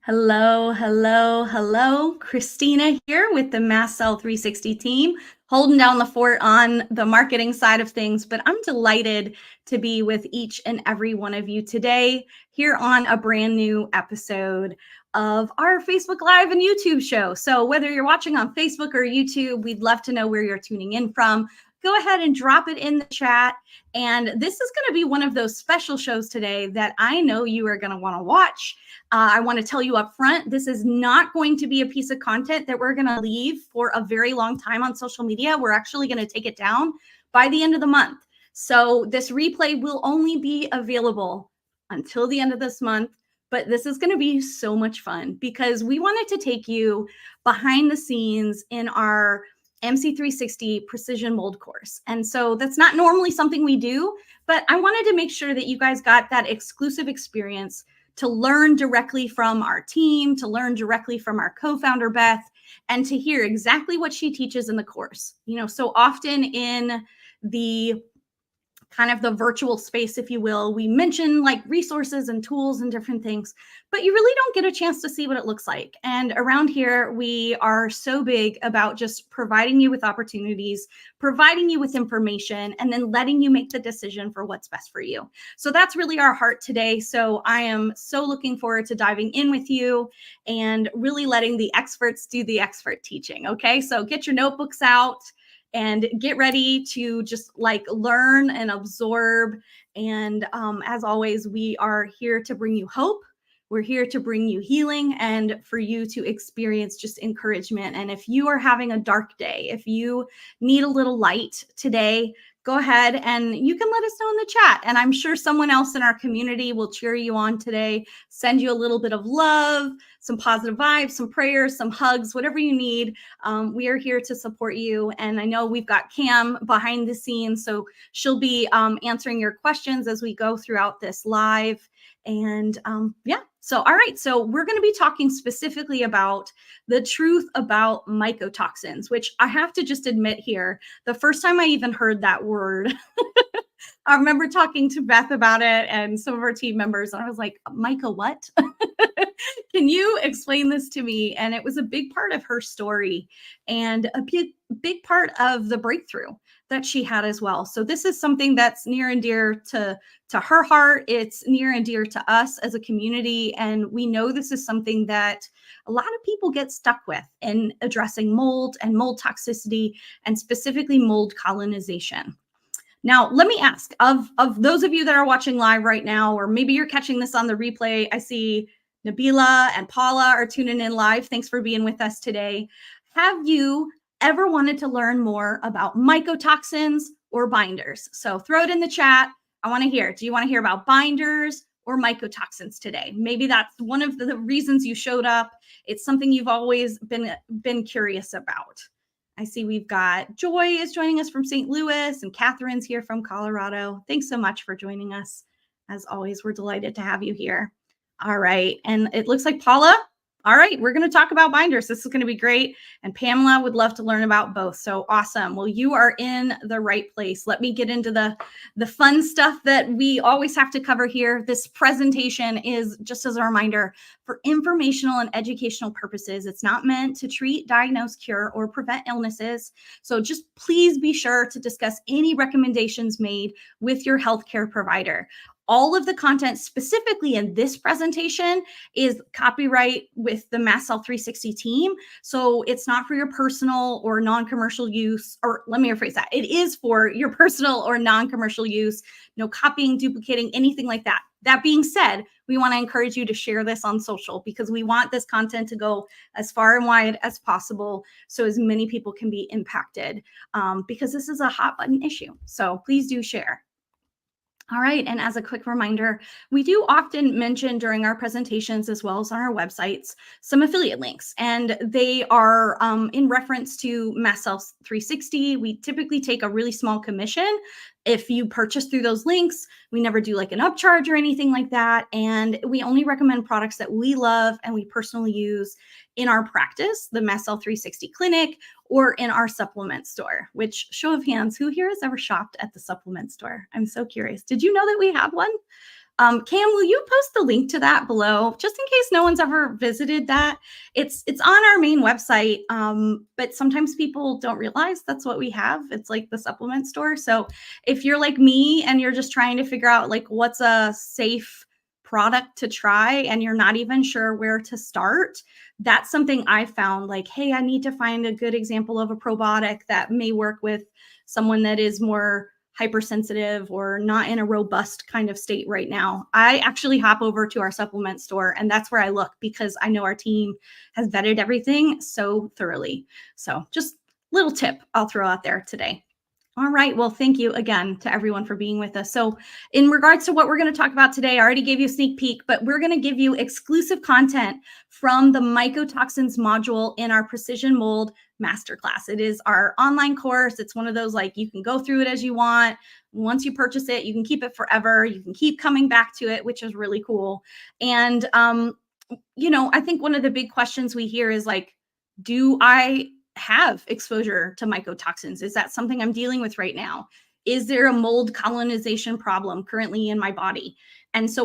Hello, hello, hello. Christina here with the Mast Cell 360 team, holding down the fort on the marketing side of things, but I'm delighted to be with each and every one of you today here on a brand new episode of our Facebook Live and YouTube show. So whether you're watching on Facebook or YouTube, we'd love to know where you're tuning in from. Go ahead and drop it in the chat. And this is going to be one of those special shows today that I know you are going to want to watch. I want to tell you up front, this is not going to be a piece of content that we're going to leave for a very long time on social media. We're actually going to take it down by the end of the month. So this replay will only be available until the end of this month. But this is going to be so much fun because we wanted to take you behind the scenes in our MC360 precision mold course. And so that's not normally something we do, but I wanted to make sure that you guys got that exclusive experience to learn directly from our team, to learn directly from our co-founder, Beth, and to hear exactly what she teaches in the course. You know, so often in the kind of the virtual space, if you will, we mention like resources and tools and different things, but you really don't get a chance to see what it looks like. And around here, we are so big about just providing you with opportunities, providing you with information, and then letting you make the decision for what's best for you. So that's really our heart today. So I am so looking forward to diving in with you and really letting the experts do the expert teaching. Okay, so get your notebooks out and get ready to just like learn and absorb. And as always, we are here to bring you hope. We're here to bring you healing and for you to experience just encouragement. And if you are having a dark day, if you need a little light today, go ahead and you can let us know in the chat. And I'm sure someone else in our community will cheer you on today, send you a little bit of love, some positive vibes, some prayers, some hugs, whatever you need. We are here to support you. And I know we've got Cam behind the scenes, so she'll be answering your questions as we go throughout this live. And yeah, so all right, so we're going to be talking specifically about the truth about mycotoxins, which I have to just admit here, the first time I even heard that word, I remember talking to Beth about it and some of our team members, and I was like, Myco, what? Can you explain this to me? And it was a big part of her story and a big part of the breakthrough that she had as well. So this is something that's near and dear to her heart. It's near and dear to us as a community. And we know this is something that a lot of people get stuck with in addressing mold and mold toxicity and specifically mold colonization. Now, let me ask, of those of you that are watching live right now, or maybe you're catching this on the replay, I see Nabila and Paula are tuning in live. Thanks for being with us today. Have you ever wanted to learn more about mycotoxins or binders? So throw it in the chat. I want to hear. Do you want to hear about binders or mycotoxins today? Maybe that's one of the reasons you showed up. It's something you've always been curious about. I see we've got Joy is joining us from St. Louis and Catherine's here from Colorado. Thanks so much for joining us. As always, we're delighted to have you here. All right. And it looks like Paula. All right. We're going to talk about binders. This is going to be great. And Pamela would love to learn about both. So awesome. Well, you are in the right place. Let me get into the fun stuff that we always have to cover here. This presentation is just as a reminder for informational and educational purposes. It's not meant to treat, diagnose, cure, or prevent illnesses. So just please be sure to discuss any recommendations made with your healthcare provider. All of the content specifically in this presentation is copyright with the Mast Cell 360 team. So it's not for your personal or non-commercial use, or let me rephrase that. It is for your personal or non-commercial use, no copying, duplicating, anything like that. That being said, we want to encourage you to share this on social because we want this content to go as far and wide as possible so as many people can be impacted because this is a hot button issue. So please do share. All right, and as a quick reminder, we do often mention during our presentations as well as on our websites some affiliate links, and they are in reference to Mast Cell 360. We typically take a really small commission if you purchase through those links. We never do like an upcharge or anything like that, and we only recommend products that we love and we personally use in our practice, the Mast Cell 360 clinic, or in our supplement store, which, show of hands, who here has ever shopped at the supplement store? I'm so curious. Did you know that we have one? Cam, will you post the link to that below, just in case no one's ever visited that? It's on our main website, but sometimes people don't realize that's what we have. It's like the supplement store. So if you're like me and you're just trying to figure out like what's a safe product to try and you're not even sure where to start, that's something I found. Like, hey, I need to find a good example of a probiotic that may work with someone that is more hypersensitive or not in a robust kind of state right now. I actually hop over to our supplement store and that's where I look because I know our team has vetted everything so thoroughly. So just little tip I'll throw out there today. All right. Well, thank you again to everyone for being with us. So in regards to what we're going to talk about today, I already gave you a sneak peek, but we're going to give you exclusive content from the mycotoxins module in our Precision Mold Masterclass. It is our online course. It's one of those, like, you can go through it as you want. Once you purchase it, you can keep it forever. You can keep coming back to it, which is really cool. And, I think one of the big questions we hear is like, do I have exposure to mycotoxins? Is that something I'm dealing with right now? Is there a mold colonization problem currently in my body? And so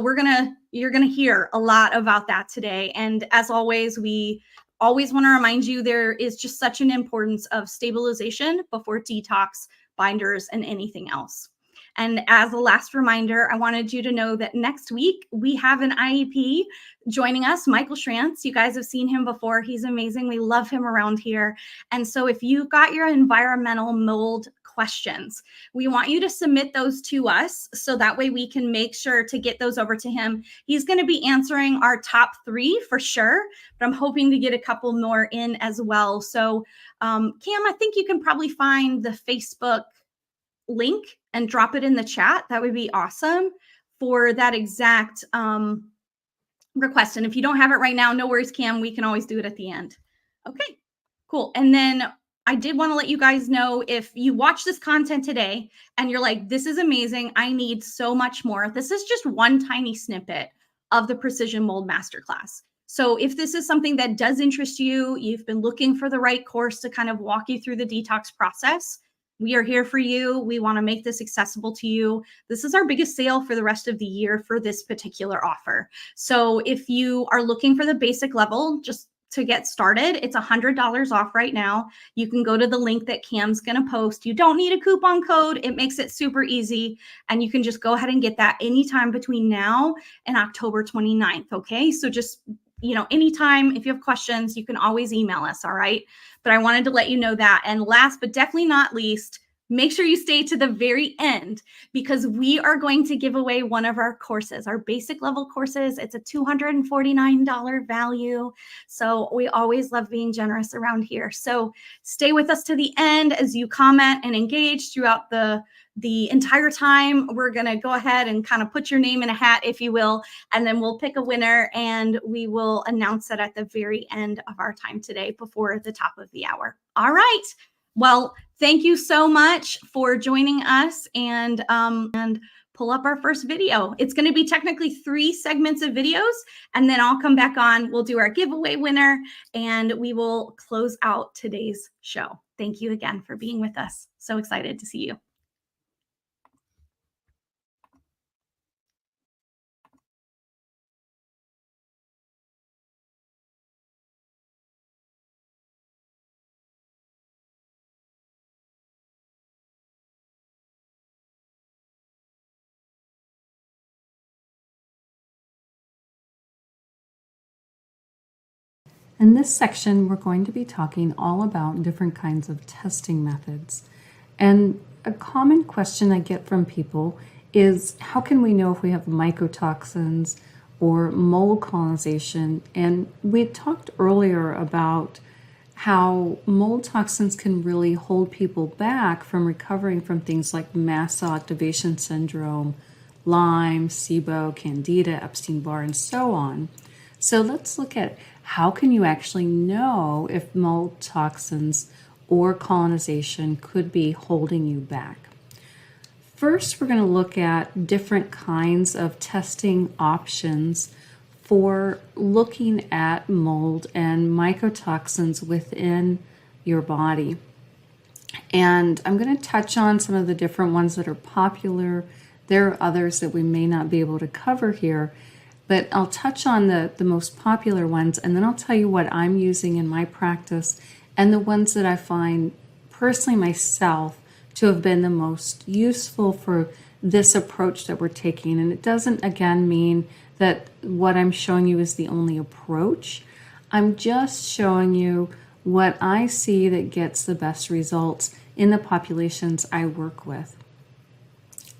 you're gonna hear a lot about that today. And as always, we always want to remind you there is just such an importance of stabilization before detox, binders, and anything else. And as a last reminder, I wanted you to know that next week we have an IEP joining us, Michael Schrantz. You guys have seen him before. He's amazing. We love him around here. And so if you've got your environmental mold questions, we want you to submit those to us so that way we can make sure to get those over to him. He's going to be answering our top 3 for sure, but I'm hoping to get a couple more in as well. So Cam, I think you can probably find the Facebook link and drop it in the chat. That would be awesome for that exact request. And if you don't have it right now, no worries, Cam, we can always do it at the end. Okay, cool. And then I did want to let you guys know, if you watch this content today and you're like, this is amazing, I need so much more. This is just one tiny snippet of the Precision Mold Masterclass. So if this is something that does interest you, you've been looking for the right course to kind of walk you through the detox process, we are here for you. We want to make this accessible to you. This is our biggest sale for the rest of the year for this particular offer. So if you are looking for the basic level, just to get started, it's $100 off right now. You can go to the link that Cam's going to post. You don't need a coupon code. It makes it super easy. And you can just go ahead and get that anytime between now and October 29th. Okay. So just, anytime, if you have questions, you can always email us. All right. But I wanted to let you know that. And last but definitely not least, make sure you stay to the very end because we are going to give away one of our courses, our basic level courses. It's a $249 value. So we always love being generous around here. So stay with us to the end as you comment and engage throughout the entire time. We're going to go ahead and kind of put your name in a hat, if you will, and then we'll pick a winner and we will announce it at the very end of our time today before the top of the hour. All right. Well, thank you so much for joining us and pull up our first video. It's going to be technically 3 segments of videos, and then I'll come back on. We'll do our giveaway winner and we will close out today's show. Thank you again for being with us. So excited to see you. In this section, we're going to be talking all about different kinds of testing methods. And a common question I get from people is, how can we know if we have mycotoxins or mold colonization? And we had talked earlier about how mold toxins can really hold people back from recovering from things like mast cell activation syndrome, Lyme, SIBO, Candida, Epstein-Barr, and so on. So let's look at how can you actually know if mold toxins or colonization could be holding you back. First, we're going to look at different kinds of testing options for looking at mold and mycotoxins within your body. And I'm going to touch on some of the different ones that are popular There are others that we may not be able to cover here, but I'll touch on the most popular ones, and then I'll tell you what I'm using in my practice and the ones that I find personally myself to have been the most useful for this approach that we're taking. And it doesn't, again, mean that what I'm showing you is the only approach. I'm just showing you what I see that gets the best results in the populations I work with.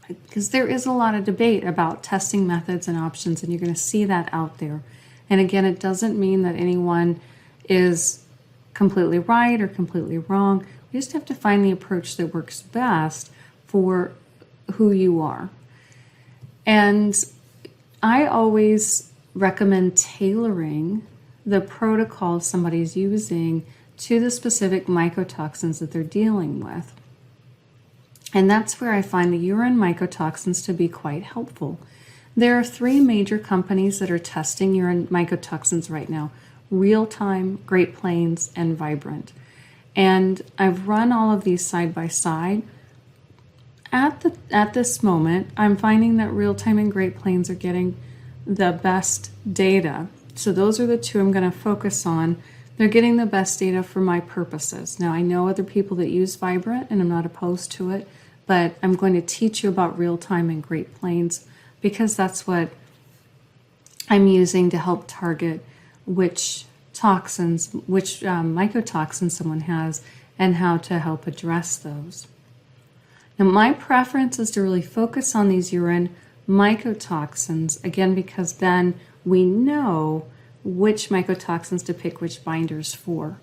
Because there is a lot of debate about testing methods and options, and you're going to see that out there. And again, it doesn't mean that anyone is completely right or completely wrong. We just have to find the approach that works best for who you are. And I always recommend tailoring the protocol somebody's using to the specific mycotoxins that they're dealing with. And that's where I find the urine mycotoxins to be quite helpful. There are 3 major companies that are testing urine mycotoxins right now: Real Time, Great Plains, and Vibrant. And I've run all of these side by side. At this moment, I'm finding that Real Time and Great Plains are getting the best data. So those are the 2 I'm going to focus on. They're getting the best data for my purposes. Now, I know other people that use Vibrant, and I'm not opposed to it, but I'm going to teach you about Real Time and Great Plains because that's what I'm using to help target which toxins, which mycotoxins someone has, and how to help address those. Now, my preference is to really focus on these urine mycotoxins, again, because then we know which mycotoxins to pick which binders for.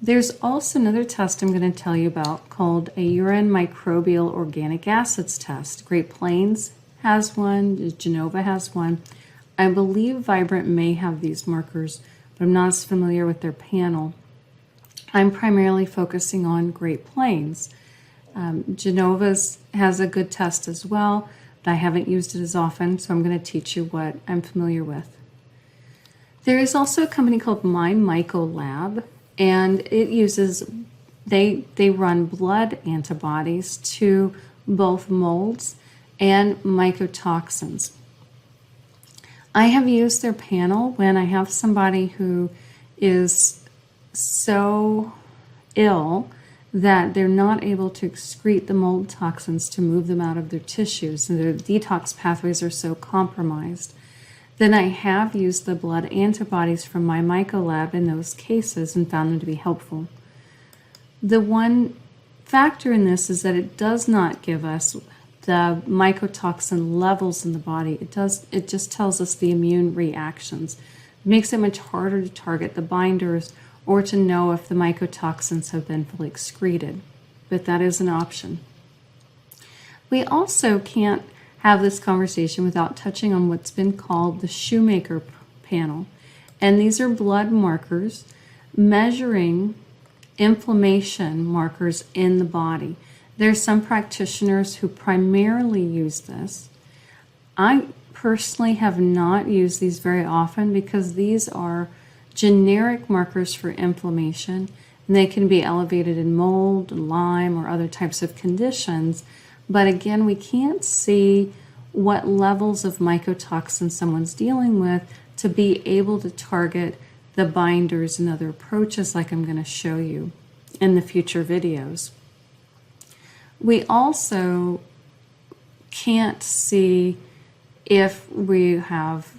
There's also another test I'm going to tell you about called a urine microbial organic acids test. Great Plains has one, Genova has one. I believe Vibrant may have these markers, but I'm not as familiar with their panel. I'm primarily focusing on Great Plains. Genova's has a good test as well, but I haven't used it as often, so I'm going to teach you what I'm familiar with. There is also a company called Mycolab, and it uses, they run blood antibodies to both molds and mycotoxins. I have used their panel when I have somebody who is so ill that they're not able to excrete the mold toxins to move them out of their tissues, and their detox pathways are so compromised. Then I have used the blood antibodies from my Mycolab in those cases and found them to be helpful. The one factor in this is that it does not give us the mycotoxin levels in the body. It just tells us the immune reactions. It makes it much harder to target the binders or to know if the mycotoxins have been fully excreted, but that is an option. We also can't have this conversation without touching on what's been called the Shoemaker panel. And these are blood markers measuring inflammation markers in the body. There's some practitioners who primarily use this. I personally have not used these very often because these are generic markers for inflammation, and they can be elevated in mold, Lyme, or other types of conditions. But again, we can't see what levels of mycotoxin someone's dealing with to be able to target the binders and other approaches like I'm going to show you in the future videos. We also can't see if we have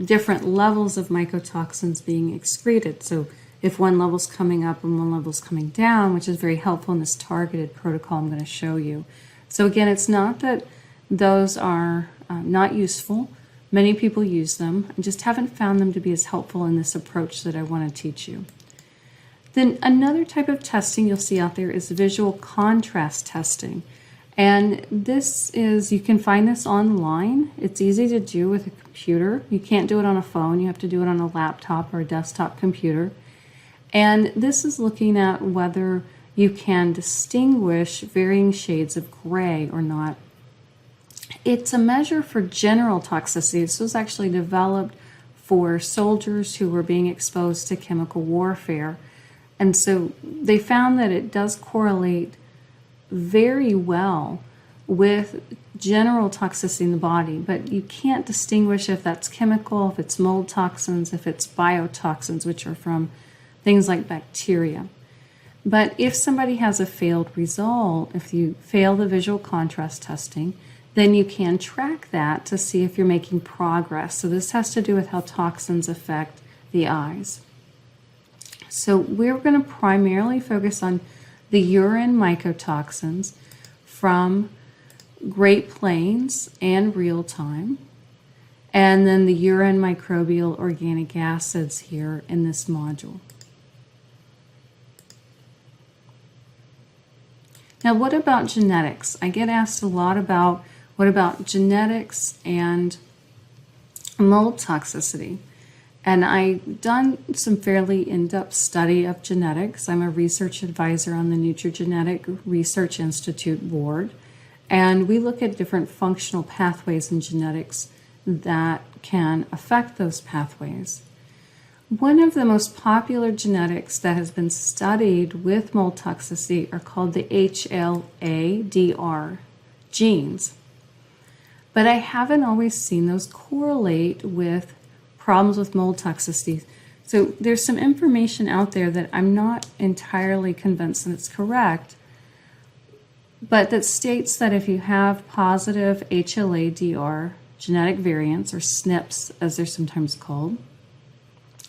different levels of mycotoxins being excreted. So if one level's coming up and one level's coming down, which is very helpful in this targeted protocol I'm going to show you. So again, it's not that those are not useful. Many people use them. I just haven't found them to be as helpful in this approach that I want to teach you. Then another type of testing you'll see out there is visual contrast testing. And this is, you can find this online. It's easy to do with a computer. You can't do it on a phone. You have to do it on a laptop or a desktop computer. And this is looking at whether you can distinguish varying shades of gray or not. It's a measure for general toxicity. This was actually developed for soldiers who were being exposed to chemical warfare. And so they found that it does correlate very well with general toxicity in the body, but you can't distinguish if that's chemical, if it's mold toxins, if it's biotoxins, which are from things like bacteria. But if somebody has a failed result, if you fail the visual contrast testing, then you can track that to see if you're making progress. So this has to do with how toxins affect the eyes. So we're going to primarily focus on the urine mycotoxins from Great Plains and real time, and then the urine microbial organic acids here in this module. Now, what about genetics? I get asked a lot about what about genetics and mold toxicity. And I've done some fairly in-depth study of genetics. I'm a research advisor on the Nutrigenetic Research Institute board. And we look at different functional pathways in genetics that can affect those pathways. One of the most popular genetics that has been studied with mold toxicity are called the HLA-DR genes. But I haven't always seen those correlate with problems with mold toxicity. So there's some information out there that I'm not entirely convinced that it's correct, but that states that if you have positive HLA-DR genetic variants, or SNPs as they're sometimes called,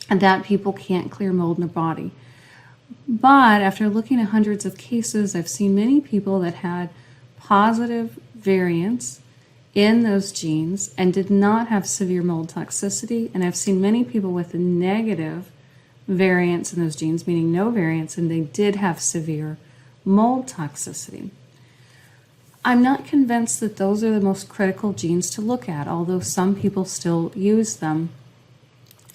and that people can't clear mold in their body. But after looking at hundreds of cases, I've seen many people that had positive variants in those genes and did not have severe mold toxicity. And I've seen many people with a negative variants in those genes, meaning no variants, and they did have severe mold toxicity. I'm not convinced that those are the most critical genes to look at, although some people still use them.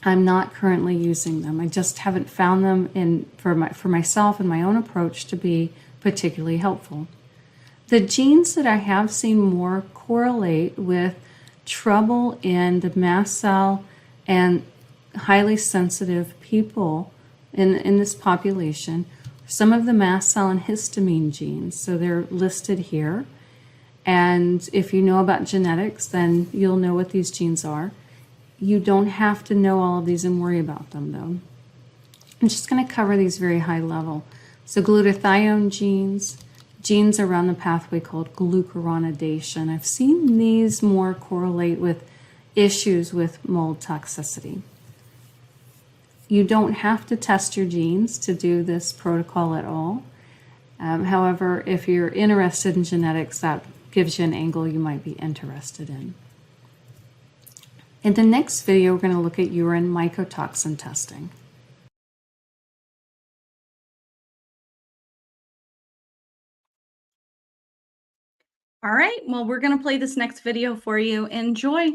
I'm not currently using them. I just haven't found them for myself and my own approach to be particularly helpful. The genes that I have seen more correlate with trouble in the mast cell and highly sensitive people in this population, some of the mast cell and histamine genes. So they're listed here. And if you know about genetics, then you'll know what these genes are. You don't have to know all of these and worry about them, though. I'm just going to cover these very high level. So glutathione genes, genes around the pathway called glucuronidation. I've seen these more correlate with issues with mold toxicity. You don't have to test your genes to do this protocol at all. However, if you're interested in genetics, that gives you an angle you might be interested in. In the next video, we're going to look at urine mycotoxin testing. All right, well, we're going to play this next video for you. Enjoy.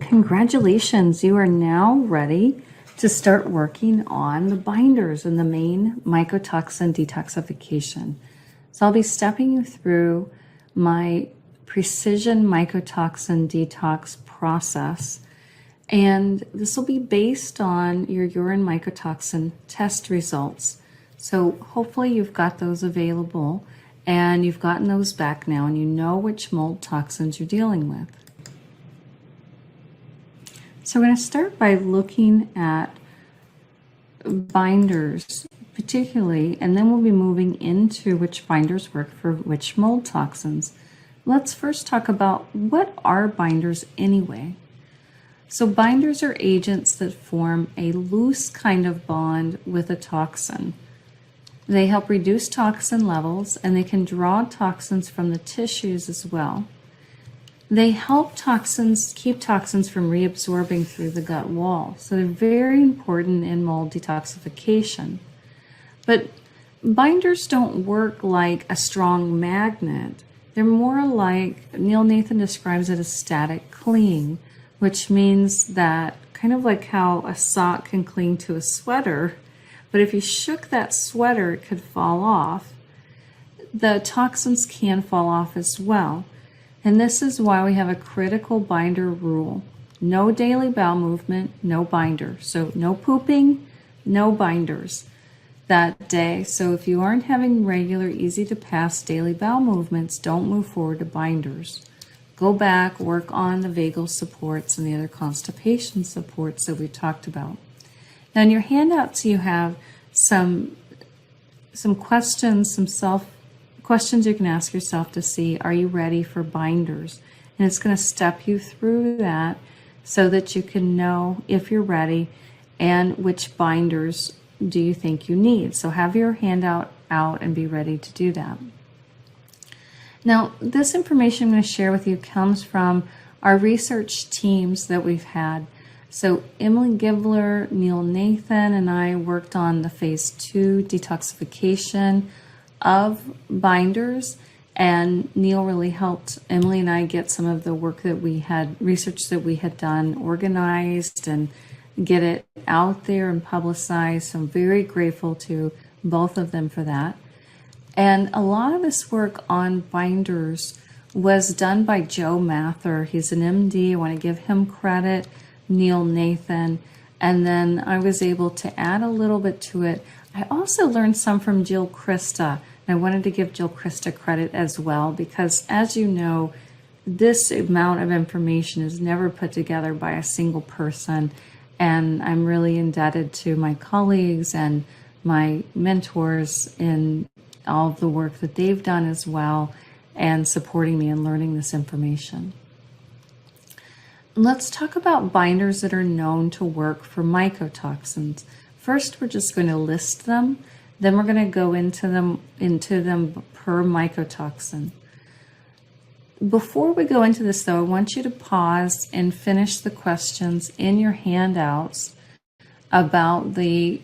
Congratulations, you are now ready to start working on the binders and the main mycotoxin detoxification. So I'll be stepping you through my precision mycotoxin detox process, and this will be based on your urine mycotoxin test results. So hopefully you've got those available and you've gotten those back now and you know which mold toxins you're dealing with. So we're going to start by looking at binders particularly, and then we'll be moving into which binders work for which mold toxins. Let's first talk about what are binders anyway. So binders are agents that form a loose kind of bond with a toxin. They help reduce toxin levels, and they can draw toxins from the tissues as well. They help keep toxins from reabsorbing through the gut wall. So they're very important in mold detoxification. But binders don't work like a strong magnet. They're more like, Neil Nathan describes it as static clinging, which means that kind of like how a sock can cling to a sweater, but if you shook that sweater, it could fall off. The toxins can fall off as well. And this is why we have a critical binder rule. No daily bowel movement, no binder. So no pooping, no binders that day. So if you aren't having regular, easy to pass daily bowel movements, don't move forward to binders. Go back, work on the vagal supports and the other constipation supports that we talked about. Now in your handouts you have some questions, questions you can ask yourself to see, are you ready for binders? And it's going to step you through that so that you can know if you're ready and which binders do you think you need. So have your handout out and be ready to do that. Now, this information I'm going to share with you comes from our research teams that we've had. So Emily Gibler, Neil Nathan, and I worked on the phase 2 detoxification of binders, and Neil really helped Emily and I get some of the work that we had, research that we had done, organized and get it out there and publicized. So I'm very grateful to both of them for that. And a lot of this work on binders was done by Joe Mather. He's an MD. I want to give him credit, Neil Nathan. And then I was able to add a little bit to it. I also learned some from Jill Krista. And I wanted to give Jill Krista credit as well, because as you know, this amount of information is never put together by a single person. And I'm really indebted to my colleagues and my mentors in all of the work that they've done as well and supporting me in learning this information. Let's talk about binders that are known to work for mycotoxins. First, we're just going to list them. Then we're going to go into them per mycotoxin. Before we go into this, though, I want you to pause and finish the questions in your handouts about the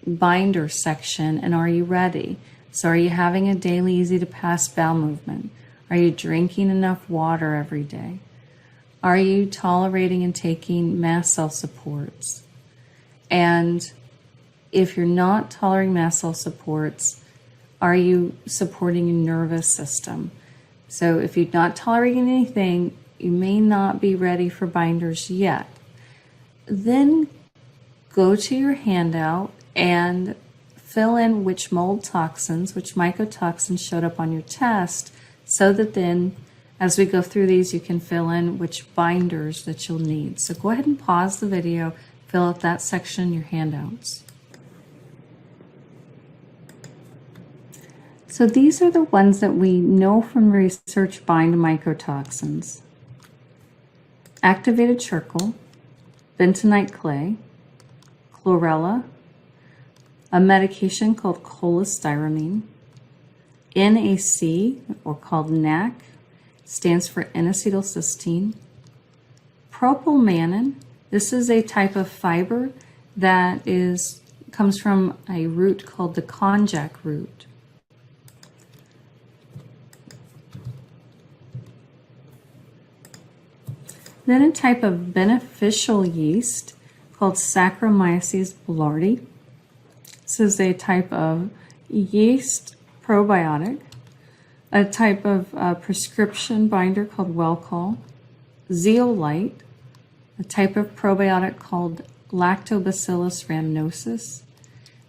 binder section, and are you ready? So are you having a daily easy to pass bowel movement? Are you drinking enough water every day? Are you tolerating and taking mast cell supports? And if you're not tolerating mast cell supports, are you supporting your nervous system? So if you're not tolerating anything, you may not be ready for binders yet. Then go to your handout and fill in which mold toxins, which mycotoxins showed up on your test, so that then as we go through these, you can fill in which binders that you'll need. So go ahead and pause the video, fill out that section in your handouts. So these are the ones that we know from research bind mycotoxins. Activated charcoal, bentonite clay, chlorella, a medication called cholestyramine, NAC, or called NAC, stands for N-acetylcysteine, propylmannan. This is a type of fiber that comes from a root called the konjac root. Then a type of beneficial yeast called Saccharomyces boulardii. This is a type of yeast probiotic. A type of prescription binder called Welchol. Zeolite, a type of probiotic called Lactobacillus rhamnosus.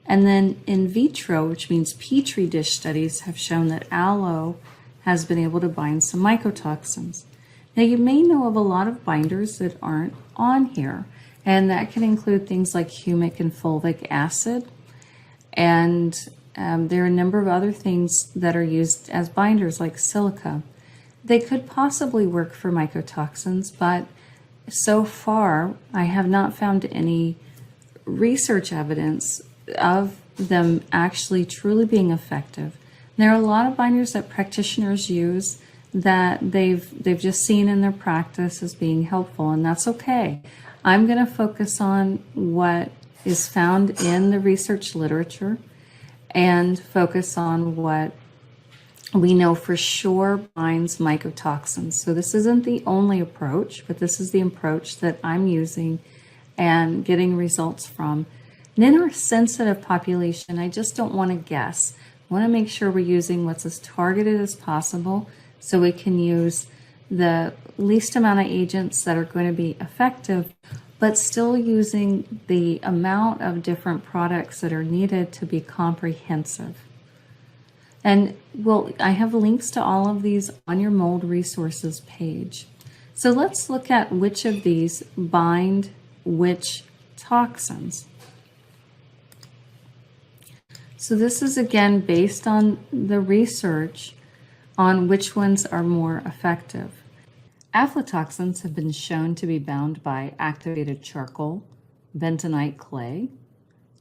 And then in vitro, which means petri dish studies, have shown that aloe has been able to bind some mycotoxins. Now you may know of a lot of binders that aren't on here, and that can include things like humic and fulvic acid, and there are a number of other things that are used as binders like silica. They could possibly work for mycotoxins, but so far I have not found any research evidence of them actually truly being effective. There are a lot of binders that practitioners use that they've just seen in their practice as being helpful, and that's okay. I'm going to focus on what is found in the research literature and focus on what we know for sure binds mycotoxins. So this isn't the only approach, but this is the approach that I'm using and getting results from. And in our sensitive population, I just don't want to guess. I want to make sure we're using what's as targeted as possible so we can use the least amount of agents that are going to be effective, but still using the amount of different products that are needed to be comprehensive. And I have links to all of these on your mold resources page. So let's look at which of these bind which toxins. So this is again based on the research on which ones are more effective. Aflatoxins have been shown to be bound by activated charcoal, bentonite clay,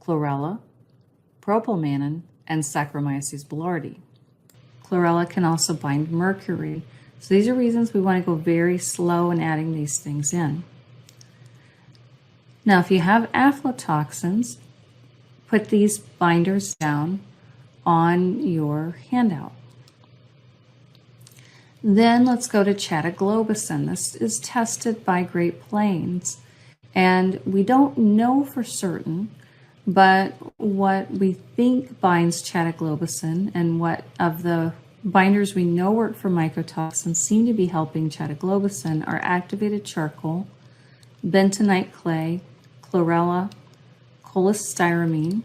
chlorella, propylmannan, and Saccharomyces boulardii. Chlorella can also bind mercury. So these are reasons we want to go very slow in adding these things in. Now, if you have aflatoxins, put these binders down on your handout. Then let's go to chataglobicin. This is tested by Great Plains, and we don't know for certain, but what we think binds chataglobicin and what of the binders we know work for mycotoxins seem to be helping chataglobicin are activated charcoal, bentonite clay, chlorella, cholestyramine,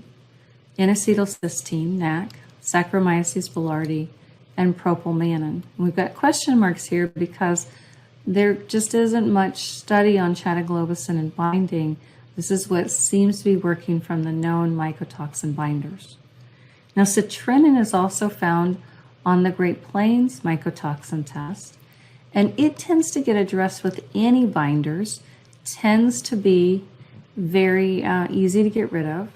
N-acetylcysteine, NAC, Saccharomyces boulardii, and propylmannan. We've got question marks here because there just isn't much study on chataglobicin and binding. This is what seems to be working from the known mycotoxin binders. Now, citrinin is also found on the Great Plains mycotoxin test, and it tends to get addressed with any binders, tends to be very easy to get rid of,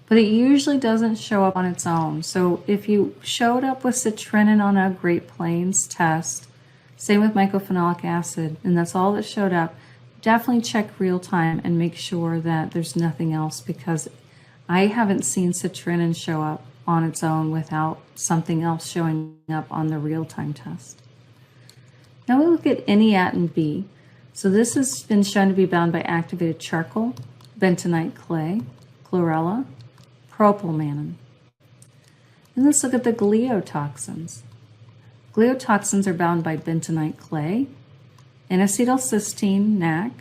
but it usually doesn't show up on its own. So if you showed up with citrinin on a Great Plains test, same with mycophenolic acid, and that's all that showed up, definitely check real time and make sure that there's nothing else, because I haven't seen citrinin show up on its own without something else showing up on the real-time test. Now we look at N-atin B. So this has been shown to be bound by activated charcoal, bentonite clay, chlorella, propylmannan. And let's look at the gliotoxins. Gliotoxins are bound by bentonite clay, N-acetylcysteine, NAC,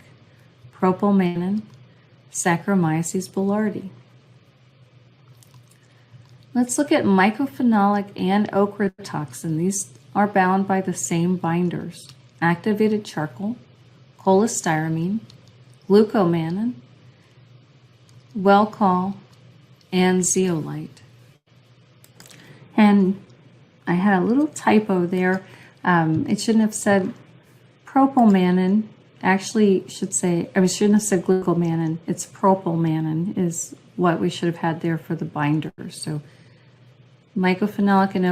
propylmannan, Saccharomyces boulardii. Let's look at mycophenolic and ochratoxin. These are bound by the same binders: activated charcoal, cholestyramine, glucomannan, Welchol, and zeolite. And I had a little typo there. It shouldn't have said propylmannan. Actually, shouldn't have said glucomannan. It's propylmannan is what we should have had there for the binders. So mycophenolic and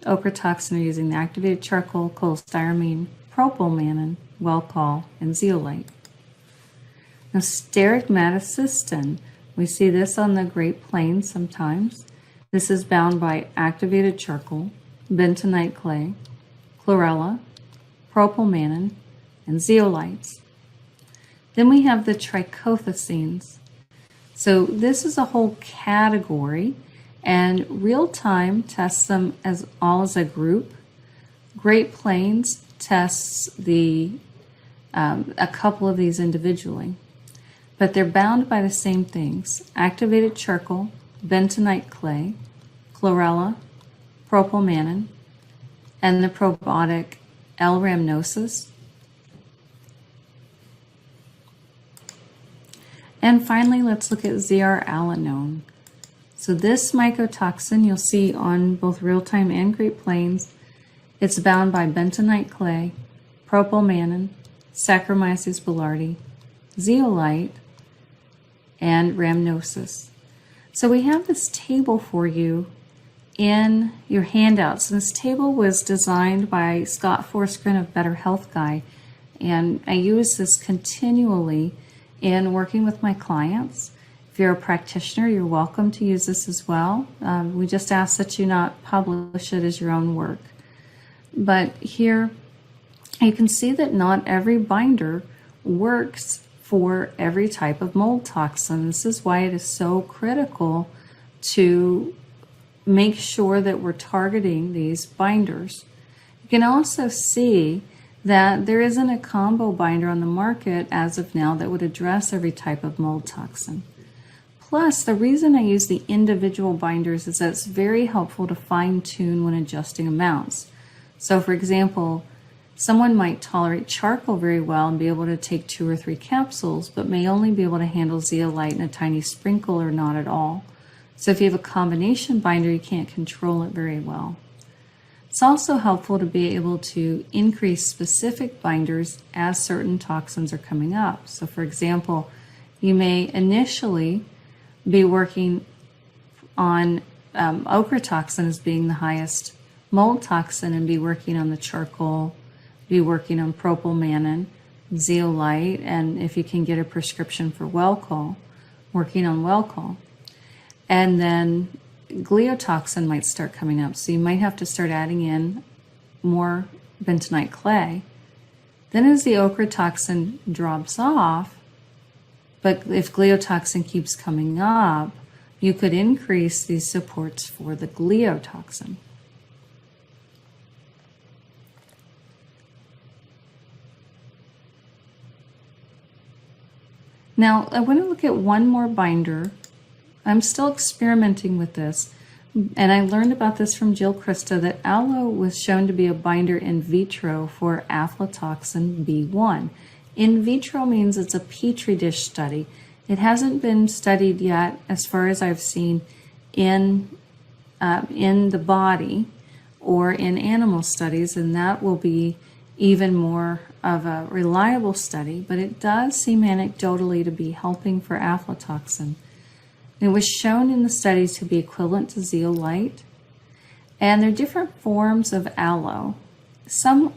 ochratoxin are using the activated charcoal, cholestyramine, propylmannan, Welchol, and zeolite. Now, steric we see this on the Great Plains sometimes. This is bound by activated charcoal, bentonite clay, chlorella, propylmannan, and zeolites. Then we have the trichothecenes. So this is a whole category, and real-time tests them as a group. Great Plains tests a couple of these individually, but they're bound by the same things: activated charcoal, bentonite clay, chlorella, propylmannan, and the probiotic L. rhamnosus. And finally, let's look at zearalenone. So this mycotoxin you'll see on both real-time and Great Plains. It's bound by bentonite clay, propylmannan, Saccharomyces boulardii, zeolite, and rhamnosus. So we have this table for you in your handouts. And this table was designed by Scott Forsgren of Better Health Guy, and I use this continually in working with my clients. If you're a practitioner, you're welcome to use this as well. We just ask that you not publish it as your own work. But here you can see that not every binder works for every type of mold toxin. This is why it is so critical to make sure that we're targeting these binders. You can also see that there isn't a combo binder on the market as of now that would address every type of mold toxin. Plus, the reason I use the individual binders is that it's very helpful to fine-tune when adjusting amounts. So, for example, someone might tolerate charcoal very well and be able to take 2 or 3 capsules, but may only be able to handle zeolite in a tiny sprinkle or not at all. So if you have a combination binder, you can't control it very well. It's also helpful to be able to increase specific binders as certain toxins are coming up. So for example, you may initially be working on ochre toxin as being the highest mold toxin and be working on the charcoal, be working on propylmannan, zeolite, and if you can get a prescription for Welchol, working on Welchol. And then gliotoxin might start coming up. So you might have to start adding in more bentonite clay. Then as the ochre toxin drops off, but if gliotoxin keeps coming up, you could increase these supports for the gliotoxin. Now, I want to look at one more binder. I'm still experimenting with this, and I learned about this from Jill Krista that aloe was shown to be a binder in vitro for aflatoxin B1. In vitro means it's a petri dish study. It hasn't been studied yet, as far as I've seen, in the body or in animal studies, and that will be even more of a reliable study, but it does seem anecdotally to be helping for aflatoxin. It was shown in the studies to be equivalent to zeolite, and there are different forms of aloe. Some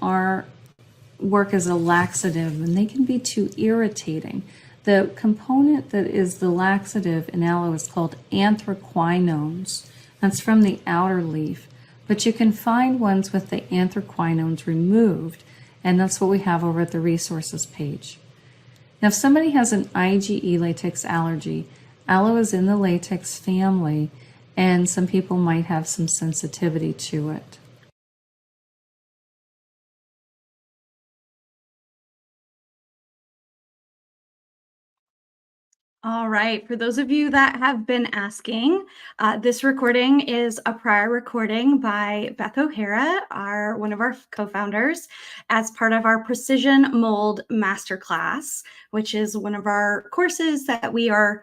work as a laxative, and they can be too irritating. The component that is the laxative in aloe is called anthraquinones. That's from the outer leaf, but you can find ones with the anthraquinones removed, and that's what we have over at the resources page. Now, if somebody has an IgE latex allergy, aloe is in the latex family, and some people might have some sensitivity to it. All right, for those of you that have been asking, this recording is a prior recording by Beth O'Hara, one of our co-founders, as part of our Precision Mold Masterclass, which is one of our courses that we are,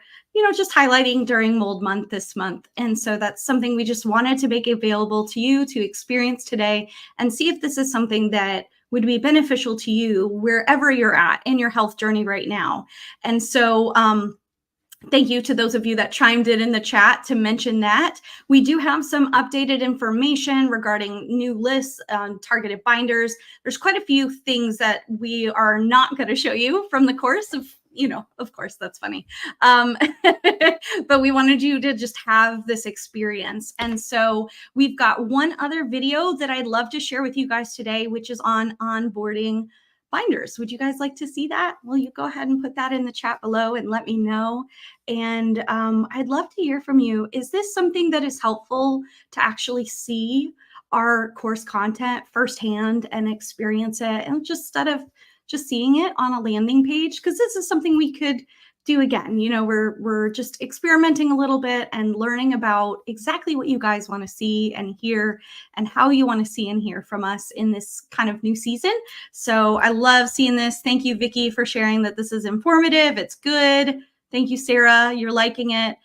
just highlighting during Mold Month this month. And so that's something we just wanted to make available to you to experience today and see if this is something that would be beneficial to you wherever you're at in your health journey right now. And so, thank you to those of you that chimed in the chat to mention that. We do have some updated information regarding new lists on targeted binders. There's quite a few things that we are not going to show you from the course of course, that's funny. But we wanted you to just have this experience. And so we've got one other video that I'd love to share with you guys today, which is on onboarding binders. Would you guys like to see that? Well, you go ahead and put that in the chat below and let me know. And I'd love to hear from you. Is this something that is helpful to actually see our course content firsthand and experience it, and just instead of just seeing it on a landing page? Because this is something we could do again. We're just experimenting a little bit and learning about exactly what you guys want to see and hear and how you want to see and hear from us in this kind of new season. So I love seeing this. Thank you, Vicki, for sharing that this is informative. It's good. Thank you, Sarah. You're liking it.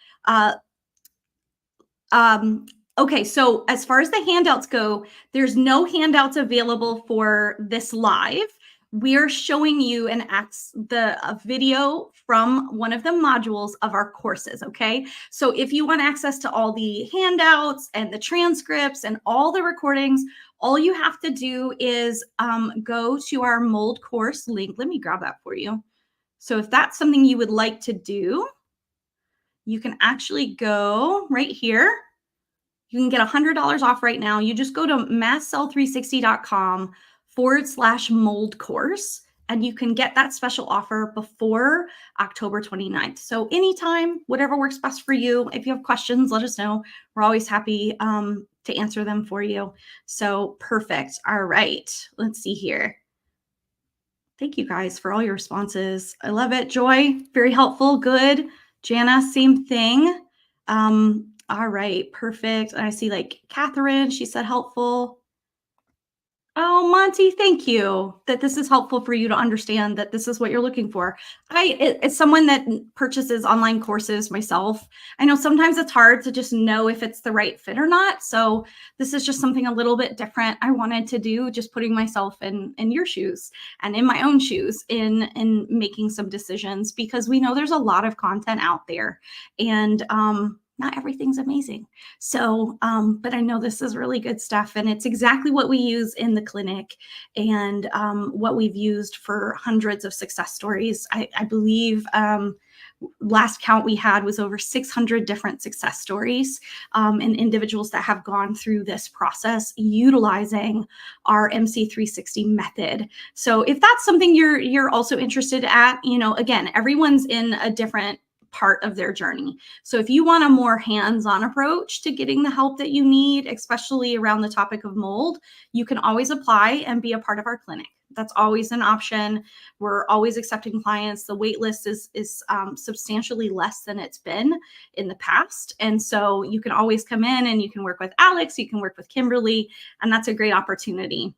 Okay, so as far as the handouts go, there's no handouts available for this live. We're showing you a video from one of the modules of our courses, okay? So if you want access to all the handouts and the transcripts and all the recordings, all you have to do is go to our mold course link. Let me grab that for you. So if that's something you would like to do, you can actually go right here. You can get $100 off right now. You just go to mastcell360.com/mold course, and you can get that special offer before October 29th. So anytime, whatever works best for you. If you have questions, let us know. We're always happy to answer them for you. So perfect. All right, let's see here. Thank you guys for all your responses. I love it. Joy, very helpful. Good. Jana, same thing. All right, perfect. And I see like Catherine, she said helpful. Oh, Monty, thank you that this is helpful for you to understand that this is what you're looking for. As someone that purchases online courses myself, I know sometimes it's hard to just know if it's the right fit or not. So this is just something a little bit different I wanted to do, just putting myself in your shoes and in my own shoes in making some decisions, because we know there's a lot of content out there, and not everything's amazing. So, but I know this is really good stuff, and it's exactly what we use in the clinic, and what we've used for hundreds of success stories. I believe last count we had was over 600 different success stories, and individuals that have gone through this process utilizing our MC360 method. So if that's something you're also interested at, again, everyone's in a different part of their journey. So if you want a more hands-on approach to getting the help that you need, especially around the topic of mold, you can always apply and be a part of our clinic. That's always an option. We're always accepting clients. The wait list is substantially less than it's been in the past. And so you can always come in and you can work with Alex, you can work with Kimberly, and that's a great opportunity.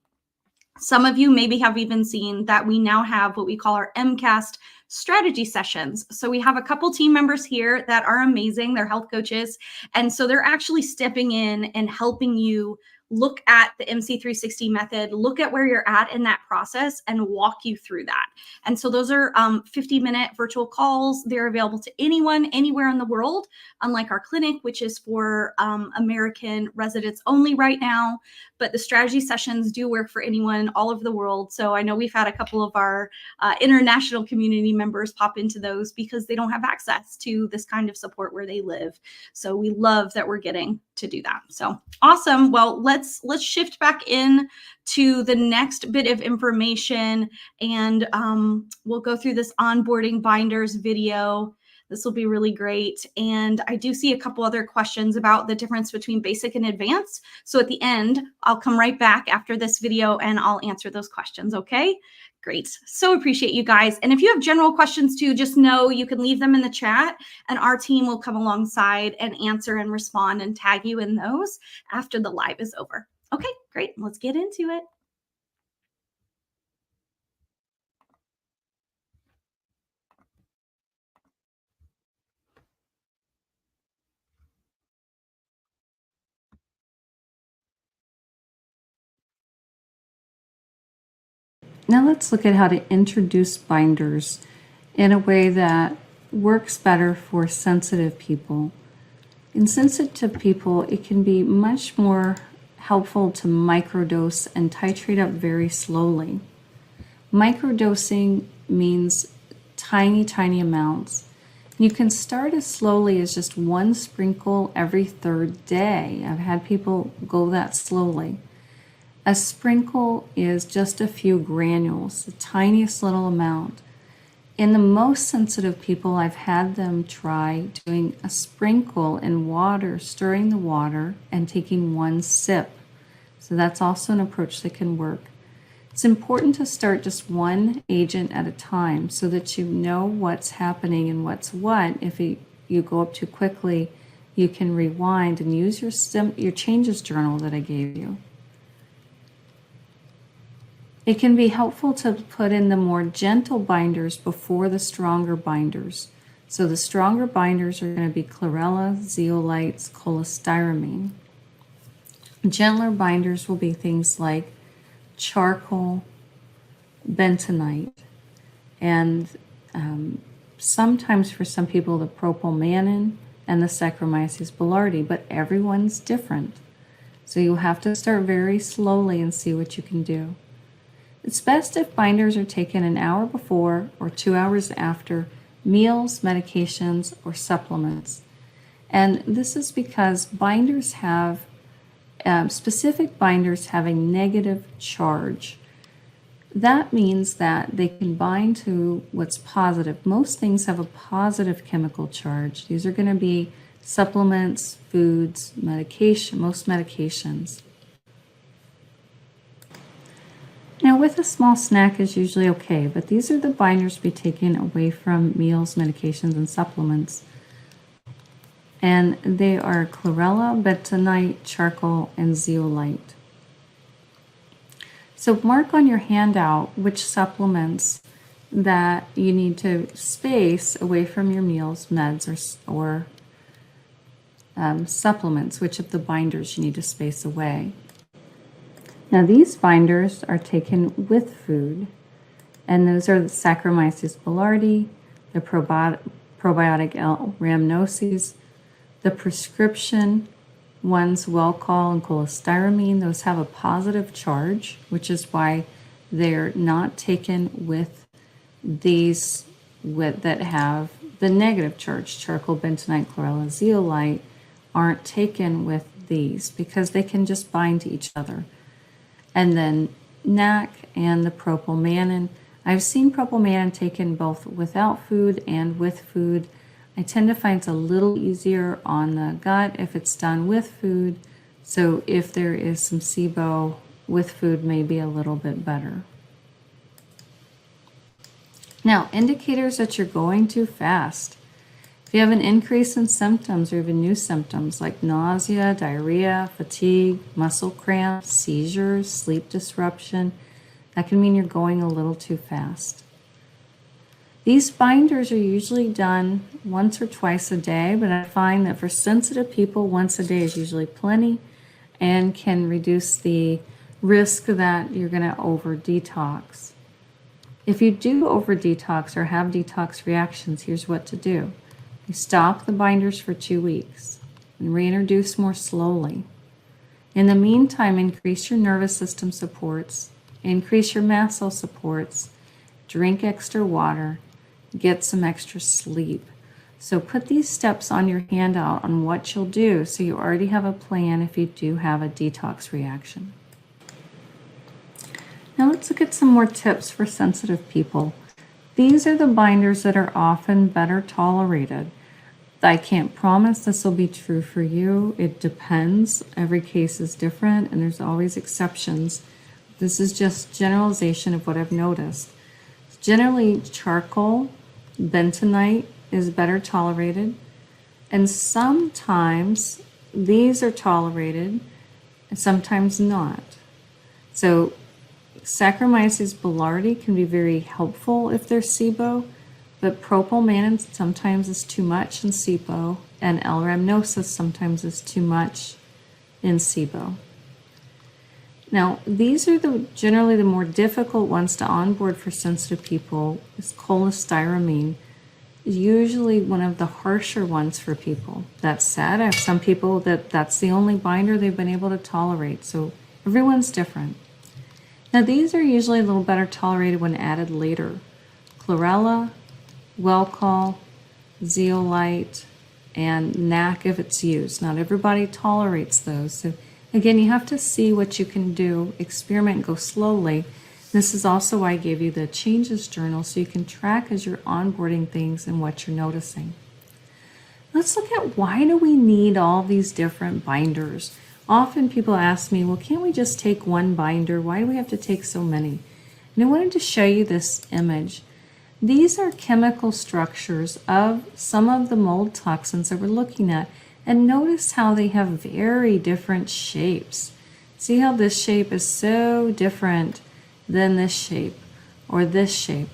Some of you maybe have even seen that we now have what we call our MCAST strategy sessions. So we have a couple team members here that are amazing. They're health coaches. And so they're actually stepping in and helping you look at the MC360 method, look at where you're at in that process, and walk you through that. And so those are 50-minute virtual calls. They're available to anyone, anywhere in the world, unlike our clinic, which is for American residents only right now. But the strategy sessions do work for anyone all over the world. So I know we've had a couple of our international community members pop into those because they don't have access to this kind of support where they live. So we love that we're getting to do that. So awesome. Well, let's shift back in to the next bit of information, and we'll go through this onboarding binders video. This will be really great. And I do see a couple other questions about the difference between basic and advanced. So at the end, I'll come right back after this video and I'll answer those questions. Okay, great. So appreciate you guys. And if you have general questions too, just know you can leave them in the chat and our team will come alongside and answer and respond and tag you in those after the live is over. Okay, great. Let's get into it. Now let's look at how to introduce binders in a way that works better for sensitive people. In sensitive people, it can be much more helpful to microdose and titrate up very slowly. Microdosing means tiny, tiny amounts. You can start as slowly as just one sprinkle every third day. I've had people go that slowly. A sprinkle is just a few granules, the tiniest little amount. In the most sensitive people, I've had them try doing a sprinkle in water, stirring the water, and taking one sip. So that's also an approach that can work. It's important to start just one agent at a time so that you know what's happening and what's what. If you go up too quickly, you can rewind and use your changes journal that I gave you. It can be helpful to put in the more gentle binders before the stronger binders. So the stronger binders are going to be chlorella, zeolites, cholestyramine. Gentler binders will be things like charcoal, bentonite, and sometimes for some people the propylmannan and the Saccharomyces boulardii, but everyone's different. So you'll have to start very slowly and see what you can do. It's best if binders are taken an hour before or 2 hours after meals, medications, or supplements. And this is because binders have, specific binders have a negative charge. That means that they can bind to what's positive. Most things have a positive chemical charge. These are going to be supplements, foods, medication, most medications. Now, with a small snack is usually okay, but these are the binders to be taken away from meals, medications, and supplements. And they are chlorella, bentonite, charcoal, and zeolite. So mark on your handout which supplements that you need to space away from your meals, meds, or supplements, which of the binders you need to space away. Now these binders are taken with food, and those are the Saccharomyces boulardii, the probiotic L-rhamnosus, the prescription ones, Welchol and cholestyramine. Those have a positive charge, which is why they're not taken with these that have the negative charge. Charcoal, bentonite, chlorella, zeolite aren't taken with these because they can just bind to each other. And then NAC and the propylmanin. I've seen propylmanin taken both without food and with food. I tend to find it's a little easier on the gut if it's done with food. So if there is some SIBO with food, may be a little bit better. Now, indicators that you're going too fast. If you have an increase in symptoms or even new symptoms like nausea, diarrhea, fatigue, muscle cramps, seizures, sleep disruption, that can mean you're going a little too fast. These binders are usually done once or twice a day, but I find that for sensitive people, once a day is usually plenty and can reduce the risk that you're going to over detox. If you do over detox or have detox reactions, here's what to do. You stop the binders for 2 weeks and reintroduce more slowly. In the meantime, increase your nervous system supports, increase your mast cell supports, drink extra water, get some extra sleep. So put these steps on your handout on what you'll do so you already have a plan if you do have a detox reaction. Now let's look at some more tips for sensitive people. These are the binders that are often better tolerated. I can't promise this will be true for you. It depends. Every case is different and there's always exceptions. This is just generalization of what I've noticed. Generally, charcoal, bentonite is better tolerated, and sometimes these are tolerated and sometimes not. So Saccharomyces boulardii can be very helpful if there's SIBO, but propylmanin sometimes is too much in SIBO, and L-rhamnosus sometimes is too much in SIBO. Now, these are generally the more difficult ones to onboard for sensitive people. Is cholestyramine, usually one of the harsher ones for people. That's sad. I have some people that's the only binder they've been able to tolerate. So everyone's different. Now, these are usually a little better tolerated when added later. Chlorella, Welchol, zeolite, and NAC if it's used. Not everybody tolerates those. So again, you have to see what you can do, experiment, go slowly. This is also why I gave you the changes journal so you can track as you're onboarding things and what you're noticing. Let's look at why do we need all these different binders? Often people ask me, well, can't we just take one binder? Why do we have to take so many? And I wanted to show you this image. These are chemical structures of some of the mold toxins that we're looking at. And notice how they have very different shapes. See how this shape is so different than this shape or this shape.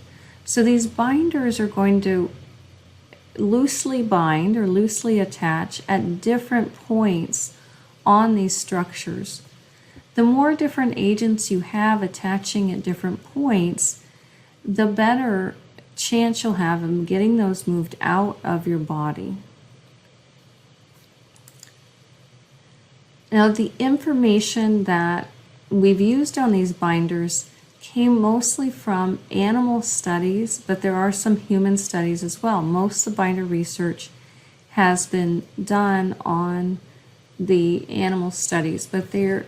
So these binders are going to loosely bind or loosely attach at different points on these structures. The more different agents you have attaching at different points, the better chance you'll have of getting those moved out of your body. Now, the information that we've used on these binders came mostly from animal studies, but there are some human studies as well. Most of the binder research has been done on the animal studies, but they're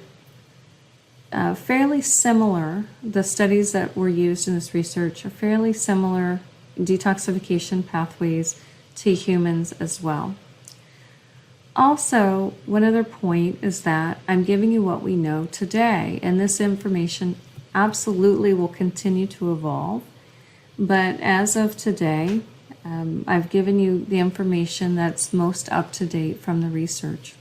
fairly similar. The studies that were used in this research are fairly similar detoxification pathways to humans as well. Also, one other point is that I'm giving you what we know today, and this information absolutely will continue to evolve. But as of today, I've given you the information that's most up to date from the research.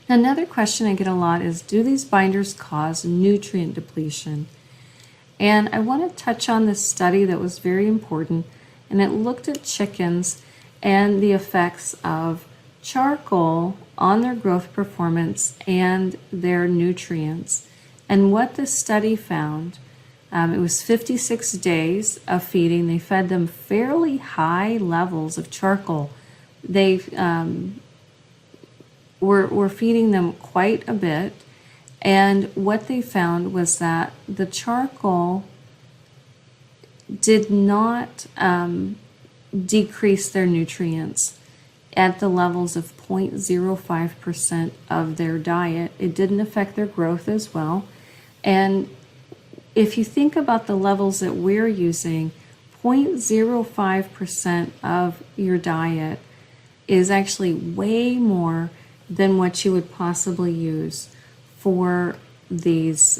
Another question I get a lot is, do these binders cause nutrient depletion? And I want to touch on this study that was very important, and it looked at chickens and the effects of charcoal on their growth performance and their nutrients. And what this study found, it was 56 days of feeding. They fed them fairly high levels of charcoal. They were feeding them quite a bit. And what they found was that the charcoal did not decrease their nutrients at the levels of 0.05% of their diet. It didn't affect their growth as well. And if you think about the levels that we're using, 0.05% of your diet is actually way more than what you would possibly use for these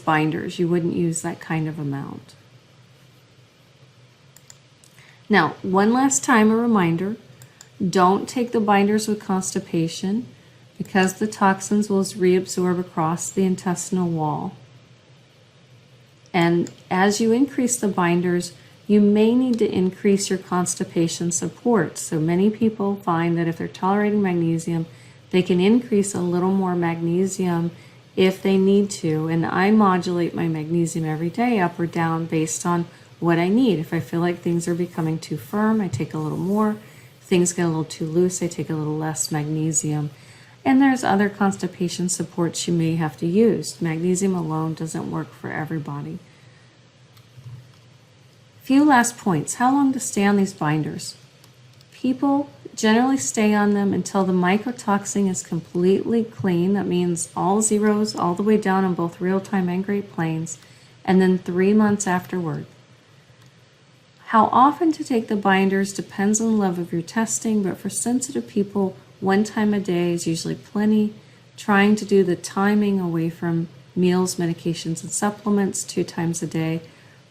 binders. You wouldn't use that kind of amount. Now, one last time, a reminder, don't take the binders with constipation because the toxins will reabsorb across the intestinal wall. And as you increase the binders, you may need to increase your constipation support. So many people find that if they're tolerating magnesium, they can increase a little more magnesium if they need to. And I modulate my magnesium every day up or down based on what I need. If I feel like things are becoming too firm, I take a little more. If things get a little too loose, I take a little less magnesium. And there's other constipation supports you may have to use. Magnesium alone doesn't work for everybody. Few last points. How long to stay on these binders? People generally stay on them until the mycotoxin is completely clean. That means all zeros all the way down on both real-time and Great Plains, and then 3 months afterward. How often to take the binders depends on the level of your testing, but for sensitive people, 1 time a day is usually plenty. Trying to do the timing away from meals, medications, and supplements 2 times a day,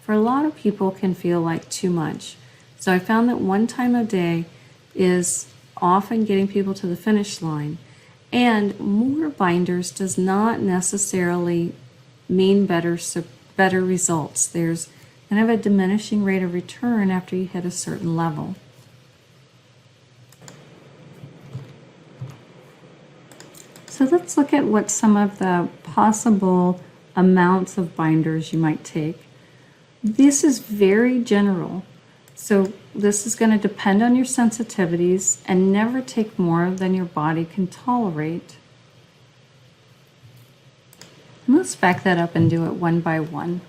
for a lot of people can feel like too much. So I found that 1 time a day is often getting people to the finish line. And more binders does not necessarily mean better results. There's kind of a diminishing rate of return after you hit a certain level. So let's look at what some of the possible amounts of binders you might take. This is very general. So this is going to depend on your sensitivities and never take more than your body can tolerate. And let's back that up and do it one by one.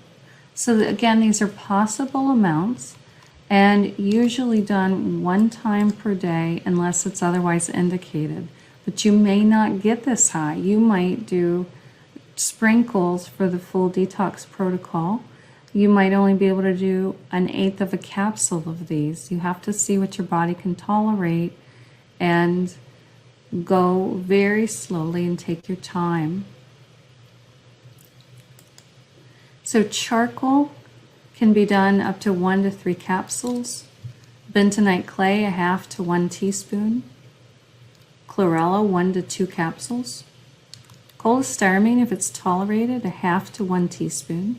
So again, these are possible amounts and usually done 1 time per day unless it's otherwise indicated. But you may not get this high. You might do sprinkles for the full detox protocol. You might only be able to do 1/8 of a capsule of these. You have to see what your body can tolerate and go very slowly and take your time. So charcoal can be done up to 1 to 3 capsules. Bentonite clay, 1/2 to 1 teaspoon. Chlorella, 1 to 2 capsules. Cholestyramine, if it's tolerated, 1/2 to 1 teaspoon.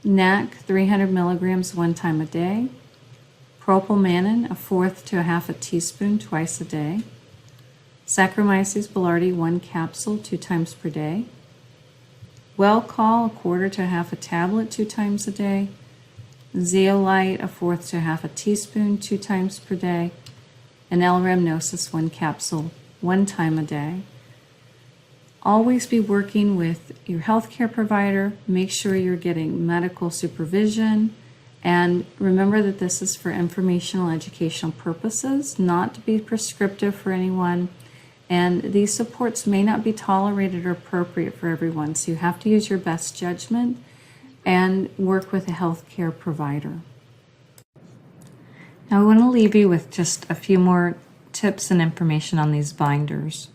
NAC, 300 milligrams 1 time a day. Propylmanin, 1/4 to 1/2 a teaspoon twice a day. Saccharomyces boulardii, 1 capsule 2 times per day. Welchol, 1/4 to 1/2 a tablet 2 times a day. Zeolite, 1/4 to 1/2 a teaspoon 2 times per day. And L-rhamnosus, 1 capsule 1 time a day. Always be working with your healthcare provider. Make sure you're getting medical supervision. And remember that this is for informational, educational purposes, not to be prescriptive for anyone. And these supports may not be tolerated or appropriate for everyone. So you have to use your best judgment and work with a healthcare provider. Now I want to leave you with just a few more tips and information on these binders.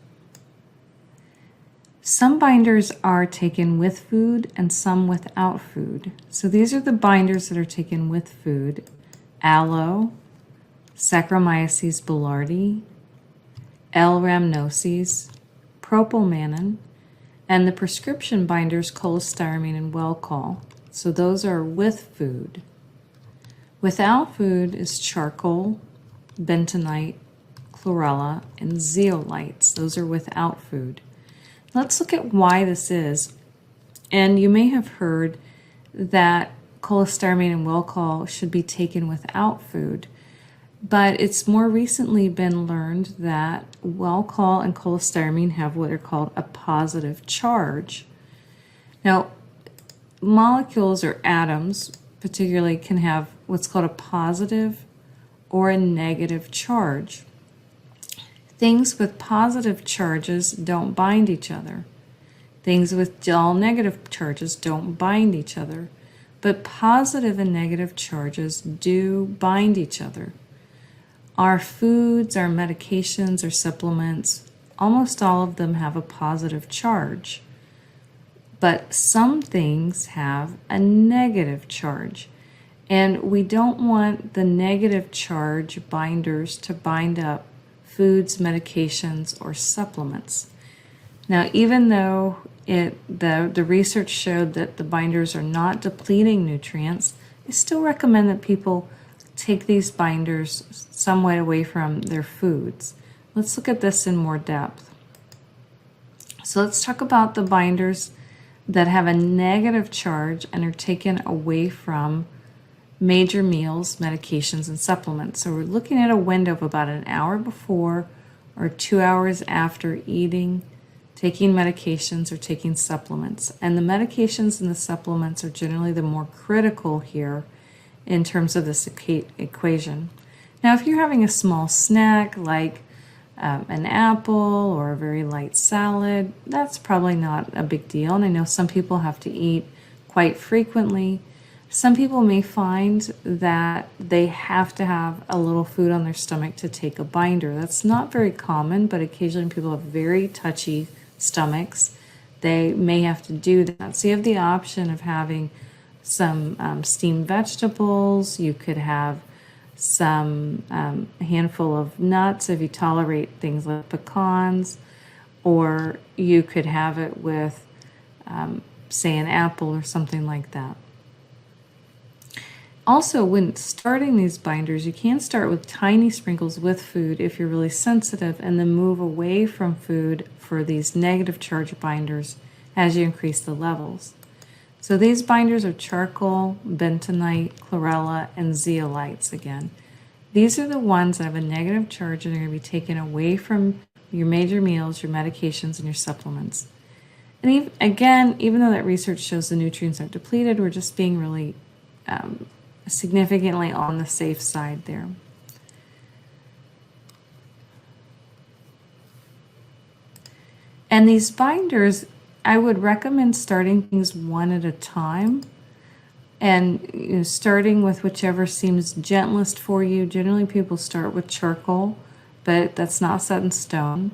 Some binders are taken with food and some without food. So these are the binders that are taken with food: aloe, Saccharomyces boulardii, L. rhamnosus, propylmanin, and the prescription binders cholestyramine and Welchol. So those are with food. Without food is charcoal, bentonite, chlorella, and zeolites. Those are without food. Let's look at why this is. And you may have heard that cholestyramine and Welchol should be taken without food, but it's more recently been learned that Welchol and cholestyramine have what are called a positive charge. Now, molecules or atoms particularly can have what's called a positive or a negative charge. Things with positive charges don't bind each other. Things with all negative charges don't bind each other. But positive and negative charges do bind each other. Our foods, our medications, our supplements, almost all of them have a positive charge. But some things have a negative charge. And we don't want the negative charge binders to bind up foods, medications, or supplements. Now, even though the research showed that the binders are not depleting nutrients, I still recommend that people take these binders somewhat away from their foods. Let's look at this in more depth. So let's talk about the binders that have a negative charge and are taken away from major meals, medications, and supplements. So we're looking at a window of about an hour before or 2 hours after eating, taking medications, or taking supplements. And the medications and the supplements are generally the more critical here in terms of this equation. Now, if you're having a small snack like an apple or a very light salad, that's probably not a big deal. And I know some people have to eat quite frequently. Some people may find that they have to have a little food on their stomach to take a binder. That's not very common, but occasionally people have very touchy stomachs. They may have to do that. So you have the option of having some steamed vegetables. You could have some handful of nuts if you tolerate things like pecans, or you could have it with, say, an apple or something like that. Also, when starting these binders, you can start with tiny sprinkles with food if you're really sensitive, and then move away from food for these negative charge binders as you increase the levels. So these binders are charcoal, bentonite, chlorella, and zeolites again. These are the ones that have a negative charge and are going to be taken away from your major meals, your medications, and your supplements. And even though that research shows the nutrients aren't depleted, we're just being really significantly on the safe side there. And these binders, I would recommend starting things one at a time, and starting with whichever seems gentlest for you. Generally, people start with charcoal, but that's not set in stone.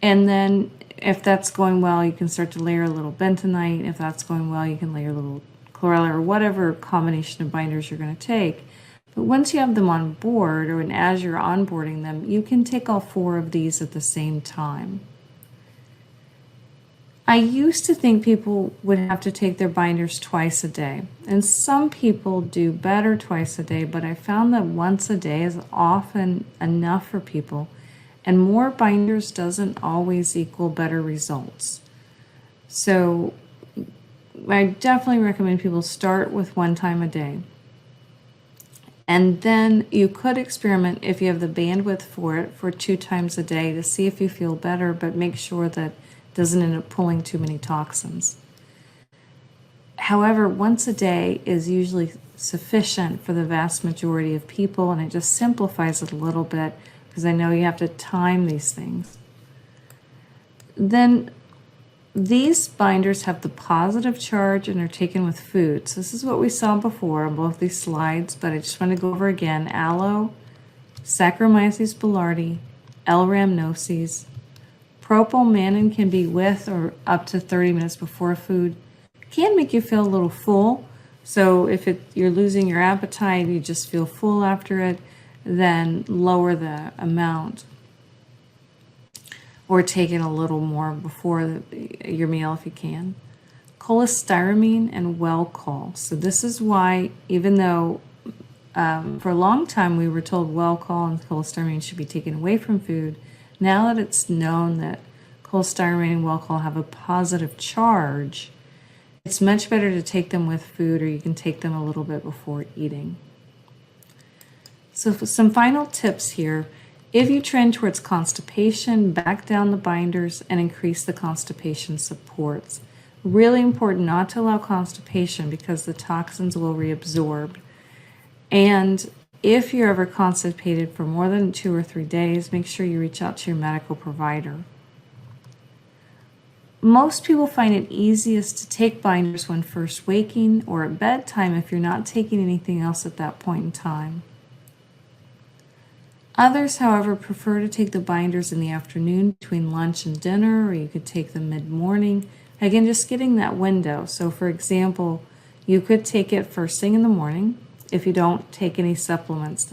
And then if that's going well, you can start to layer a little bentonite. If that's going well, you can layer a little chlorella or whatever combination of binders you're going to take. But once you have them on board, or as you're onboarding them, you can take all 4 of these at the same time. I used to think people would have to take their binders twice a day, and some people do better twice a day, but I found that once a day is often enough for people, and more binders doesn't always equal better results. So I definitely recommend people start with 1 time a day. And then you could experiment, if you have the bandwidth for it, for 2 times a day to see if you feel better, but make sure that it doesn't end up pulling too many toxins. However, once a day is usually sufficient for the vast majority of people, and it just simplifies it a little bit because I know you have to time these things. Then these binders have the positive charge and are taken with food. So this is what we saw before on both these slides, but I just want to go over again. Aloe, Saccharomyces boulardii, L. rhamnosus, Propylmanin can be with or up to 30 minutes before food. It can make you feel a little full. So if you're losing your appetite, you just feel full after it, then lower the amount. Or take it a little more before your meal if you can. Cholestyramine and Welchol. So this is why, even though for a long time we were told Welchol and cholestyramine should be taken away from food, now that it's known that cholestyramine and Welchol have a positive charge, it's much better to take them with food, or you can take them a little bit before eating. So for some final tips here. If you trend towards constipation, back down the binders and increase the constipation supports. Really important not to allow constipation because the toxins will reabsorb. And if you're ever constipated for more than 2 or 3 days, make sure you reach out to your medical provider. Most people find it easiest to take binders when first waking or at bedtime if you're not taking anything else at that point in time. Others, however, prefer to take the binders in the afternoon between lunch and dinner, or you could take them mid-morning. Again, just getting that window. So for example, you could take it first thing in the morning if you don't take any supplements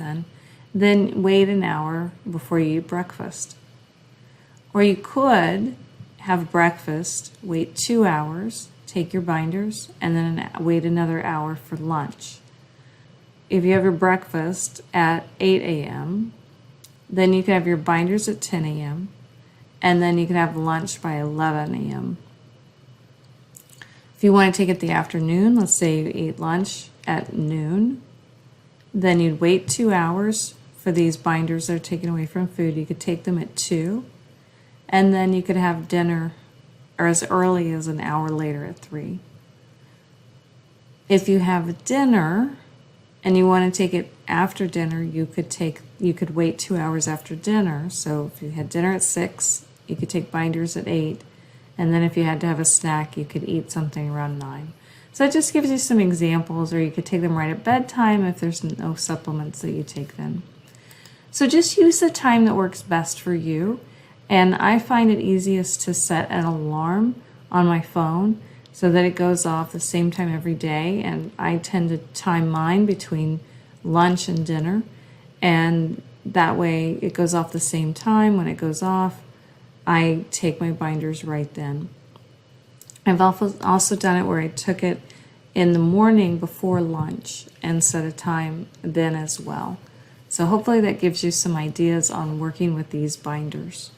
then wait an hour before you eat breakfast. Or you could have breakfast, wait 2 hours, take your binders, and then wait another hour for lunch. If you have your breakfast at 8 a.m., then you can have your binders at 10 a.m., and then you can have lunch by 11 a.m. If you want to take it the afternoon, let's say you ate lunch at noon, then you'd wait 2 hours for these binders that are taken away from food. You could take them at 2, and then you could have dinner or as early as an hour later at 3. If you have dinner and you want to take it after dinner, you could wait 2 hours after dinner. So if you had dinner at 6, you could take binders at 8, and then if you had to have a snack, you could eat something around 9. So it just gives you some examples, or you could take them right at bedtime if there's no supplements that you take then. So just use the time that works best for you, and I find it easiest to set an alarm on my phone so that it goes off the same time every day, and I tend to time mine between lunch and dinner, and that way it goes off the same time. When it goes off, I take my binders right then. I've also done it where I took it in the morning before lunch and set a time then as well. So hopefully that gives you some ideas on working with these binders.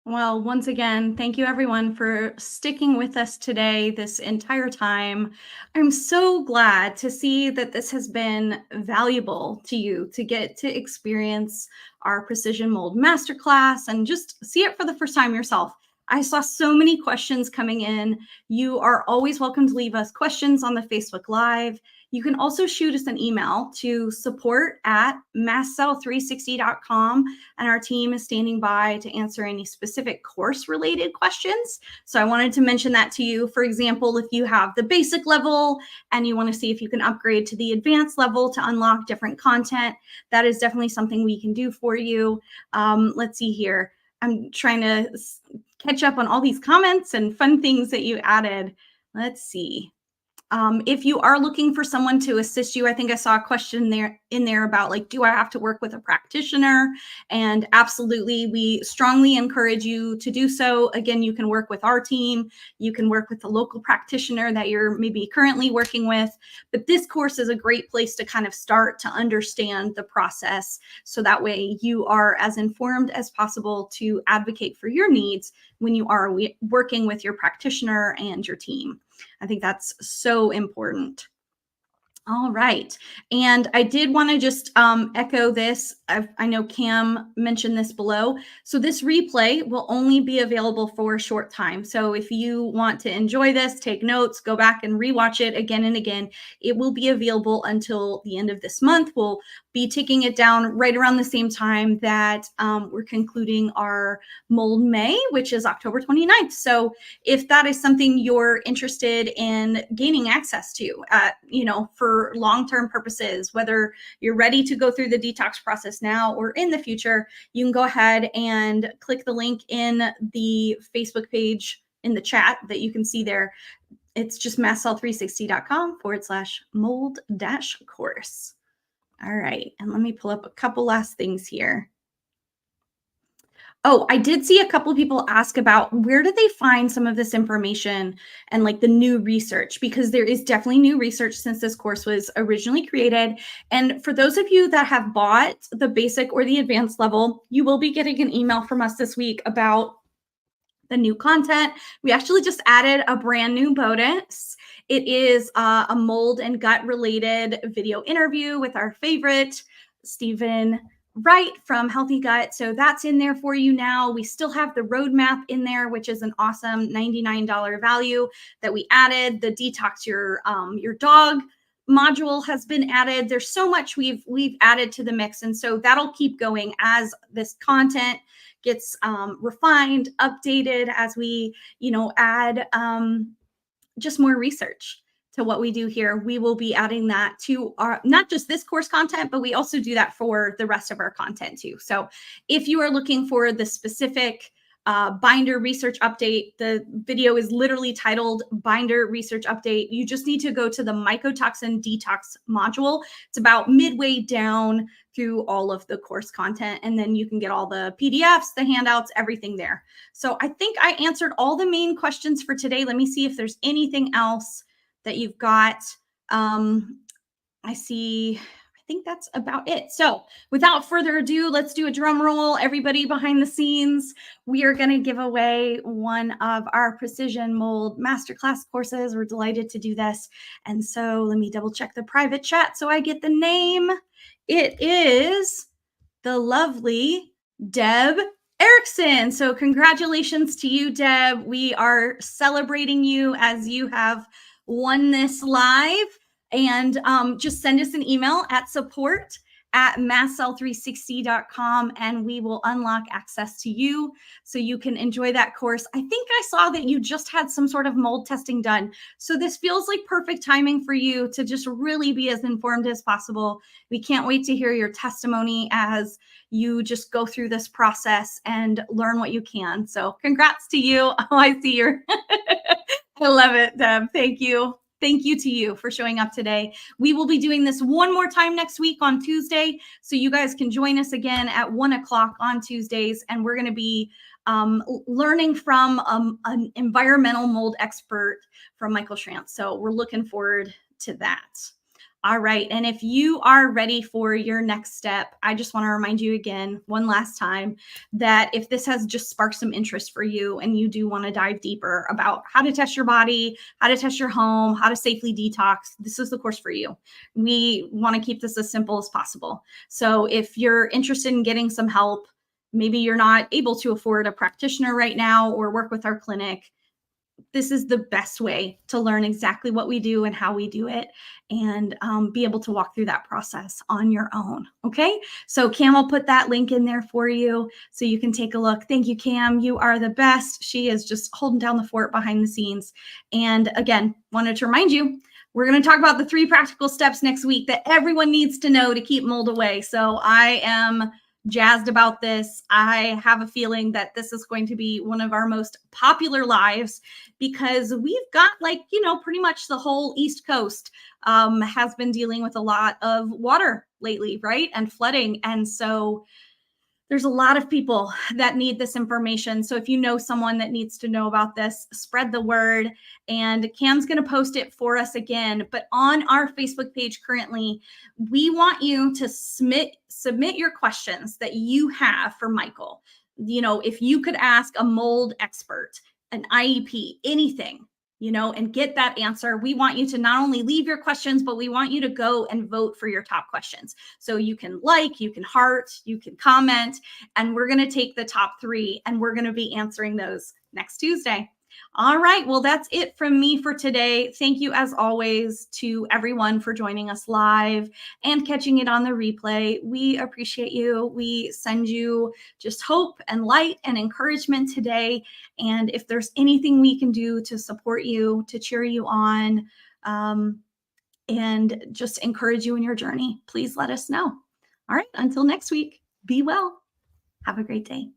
Well, once again, thank you everyone for sticking with us today this entire time. I'm so glad to see that this has been valuable to you to get to experience our precision mold masterclass and just see it for the first time yourself. I saw so many questions coming in. You are always welcome to leave us questions on the Facebook Live. You can also shoot us an email to support@mastcell360.com, and our team is standing by to answer any specific course related questions. So I wanted to mention that to you. For example, if you have the basic level and you want to see if you can upgrade to the advanced level to unlock different content, that is definitely something we can do for you. Let's see here. I'm trying to catch up on all these comments and fun things that you added. Let's see. If you are looking for someone to assist you, I think I saw a question in there about like, do I have to work with a practitioner? And absolutely, we strongly encourage you to do so. Again, you can work with our team. You can work with the local practitioner that you're maybe currently working with. But this course is a great place to kind of start to understand the process. So that way you are as informed as possible to advocate for your needs when you are working with your practitioner and your team. I think that's so important. All right. And I did want to just echo this. I know Cam mentioned this below. So this replay will only be available for a short time. So if you want to enjoy this, take notes, go back and rewatch it again and again, it will be available until the end of this month. We'll be taking it down right around the same time that we're concluding our Mold May, which is October 29th. So if that is something you're interested in gaining access to, for for long-term purposes, whether you're ready to go through the detox process now or in the future, you can go ahead and click the link in the Facebook page in the chat that you can see there. It's just mastcell360.com/mold-course. All right. And let me pull up a couple last things here. Oh, I did see a couple people ask about where did they find some of this information and like the new research, because there is definitely new research since this course was originally created. And for those of you that have bought the basic or the advanced level, you will be getting an email from us this week about the new content. We actually just added a brand new bonus. It is a mold and gut related video interview with our favorite Stephen Wright from Healthy Gut. So that's in there for you now. We still have the roadmap in there, which is an awesome $99 value that we added. The detox your dog module has been added. There's so much we've added to the mix, and so that'll keep going as this content gets refined, updated, as we add just more research to what we do here. We will be adding that to our, not just this course content, but we also do that for the rest of our content too. So if you are looking for the specific binder research update, the video is literally titled Binder Research Update. You just need to go to the mycotoxin detox module. It's about midway down through all of the course content, and then you can get all the PDFs, the handouts, everything there. So I think I answered all the main questions for today. Let me see if there's anything else that you've got. I think that's about it. So without further ado, let's do a drum roll. Everybody behind the scenes, we are going to give away one of our Precision Mold Masterclass courses. We're delighted to do this. And so let me double check the private chat so I get the name. It is the lovely Deb Erickson. So congratulations to you, Deb. We are celebrating you as you have won this live. And just send us an email at support@mastcell360.com, and we will unlock access to you so you can enjoy that course. I think I saw that you just had some sort of mold testing done. So this feels like perfect timing for you to just really be as informed as possible. We can't wait to hear your testimony as you just go through this process and learn what you can. So congrats to you. Oh, I see your, I love it, Deb. Thank you. Thank you to you for showing up today. We will be doing this one more time next week on Tuesday, so you guys can join us again at 1 o'clock on Tuesdays, and we're going to be learning from an environmental mold expert from Michael Schrantz. So we're looking forward to that. All right. And if you are ready for your next step, I just want to remind you again, one last time, that if this has just sparked some interest for you and you do want to dive deeper about how to test your body, how to test your home, how to safely detox, this is the course for you. We want to keep this as simple as possible. So if you're interested in getting some help, maybe you're not able to afford a practitioner right now or work with our clinic, this is the best way to learn exactly what we do and how we do it, and be able to walk through that process on your own. Okay. So Cam will put that link in there for you so you can take a look. Thank you, Cam. You are the best. She is just holding down the fort behind the scenes. And again, wanted to remind you, we're going to talk about the 3 practical steps next week that everyone needs to know to keep mold away. So I am jazzed about this. I have a feeling that this is going to be one of our most popular lives, because we've got pretty much the whole East Coast has been dealing with a lot of water lately, right? And flooding. And so there's a lot of people that need this information. So if you know someone that needs to know about this, spread the word. And Cam's going to post it for us again. But on our Facebook page currently, we want you to submit your questions that you have for Michael. If you could ask a mold expert, an IEP, anything, and get that answer. We want you to not only leave your questions, but we want you to go and vote for your top questions. So you can you can heart, you can comment, and we're going to take the top 3 and we're going to be answering those next Tuesday. All right. Well, that's it from me for today. Thank you, as always, to everyone for joining us live and catching it on the replay. We appreciate you. We send you just hope and light and encouragement today. And if there's anything we can do to support you, to cheer you on, and just encourage you in your journey, please let us know. All right, until next week, be well. Have a great day.